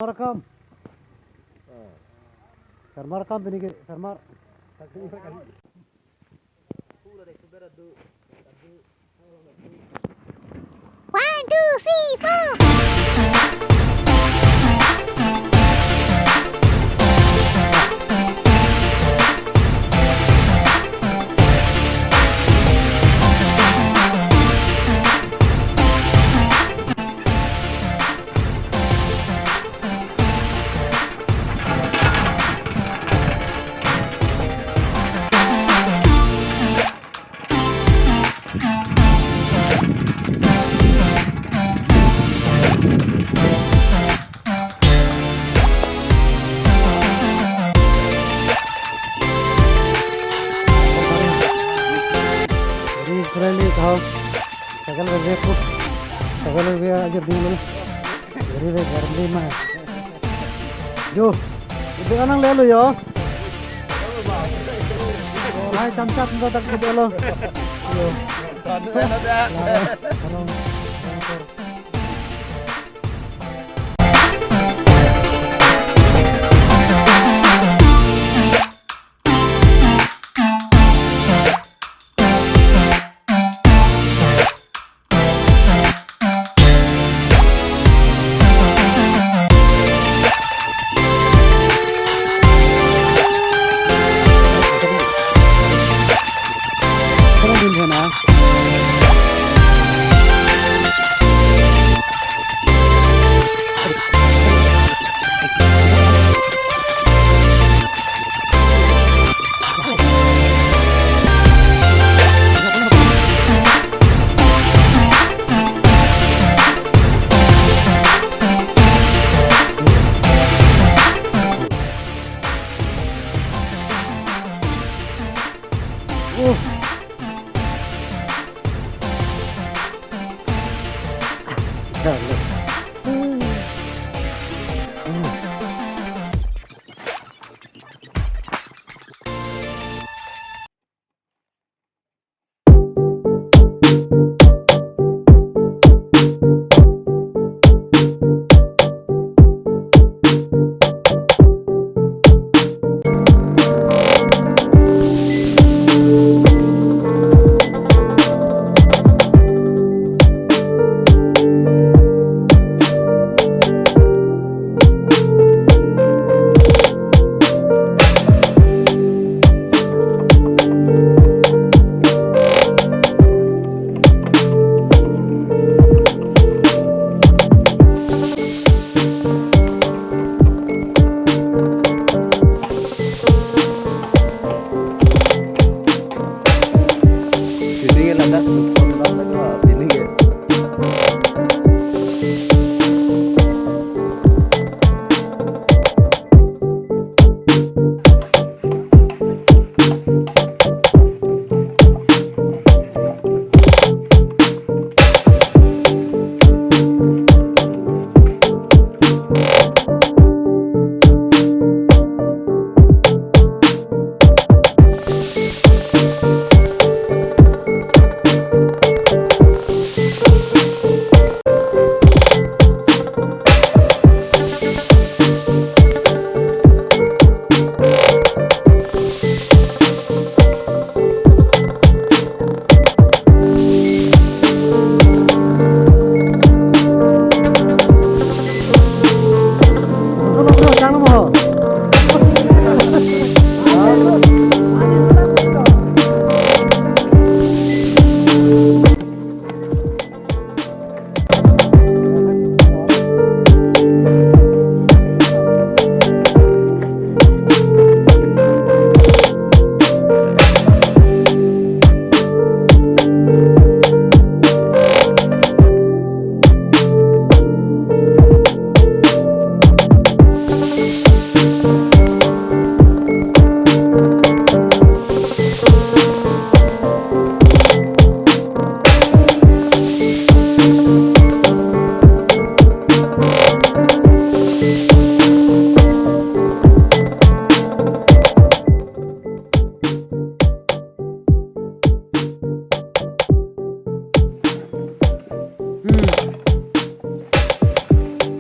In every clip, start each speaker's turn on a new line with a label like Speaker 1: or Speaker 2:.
Speaker 1: rekam. Sarmar rekam tadi ke Sarmar.
Speaker 2: One, two, three, four.
Speaker 1: Jadi keren nih kau. Sakal berbe put. Sakal berbe aja dulu. Jadi deh garam lima. Jo, itu anang lelu yo. Hai camcat enggak tak gitu lo. Yo. Kalau di sana.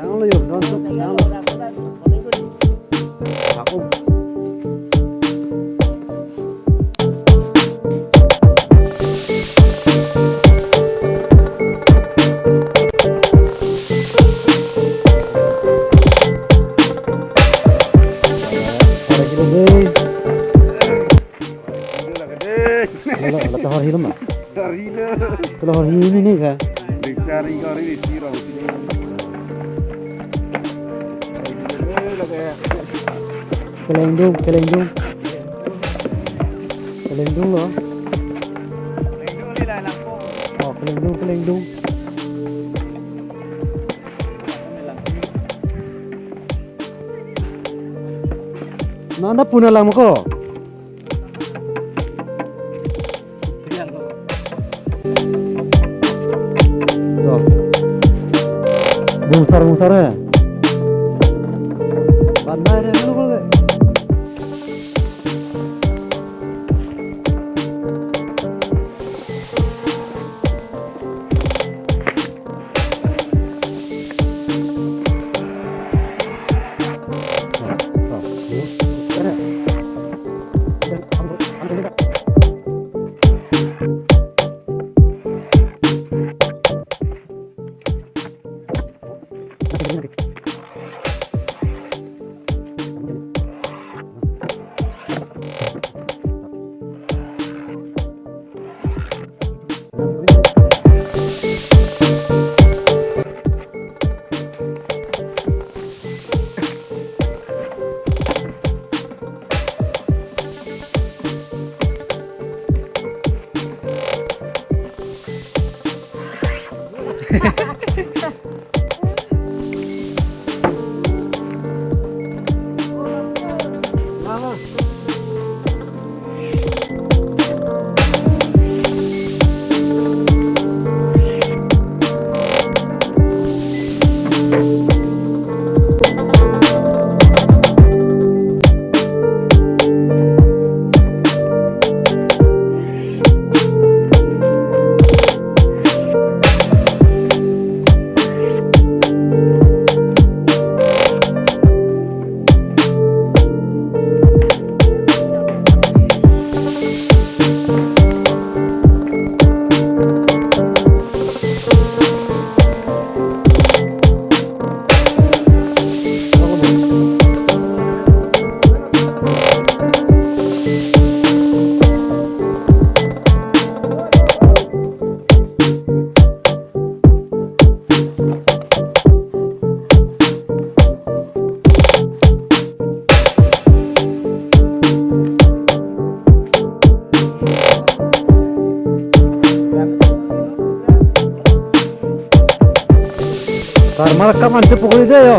Speaker 1: Jangan lo yuk, jangan lo. hilang lah.
Speaker 3: Dari le.
Speaker 1: Kalau ini kan.
Speaker 3: Dicari kali di sini orang sini.
Speaker 1: Kelendung loh. Oh, kelendung. Nanda punah lang ko. Yo. Bungsar ya. Bandai deh dulu boleh. Sarmar ka manche pukuli de yo.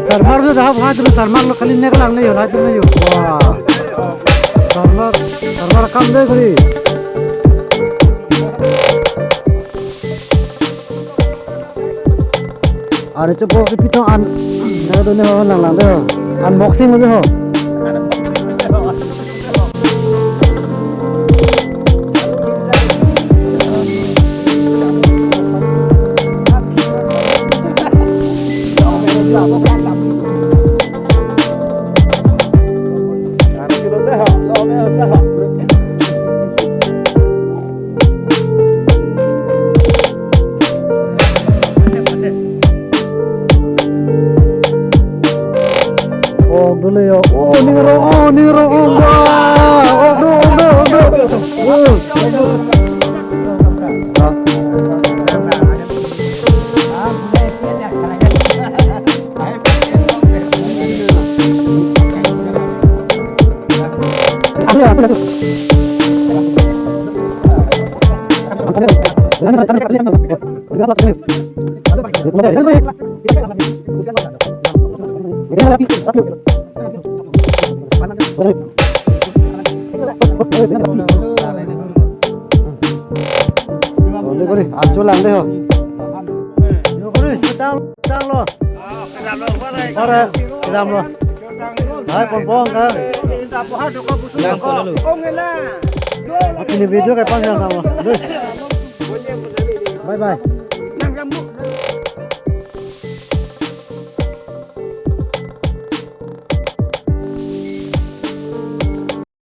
Speaker 1: Sarmar jo dah bhaat ru sarmar lo kali nek lang ne yo lajur ne yo. Wah. Sarmar kam de guri. Are che pok pito an na do ne ho lang lang de ho. Unboxing mo de ho. Oh, dulu yo. Oh, niro. Wah, Ancol lang deh ho. Yo kuri, sedang lo. Sedang lo. Hai pompong kan. Ini video kayak panjang sama. Bye bye.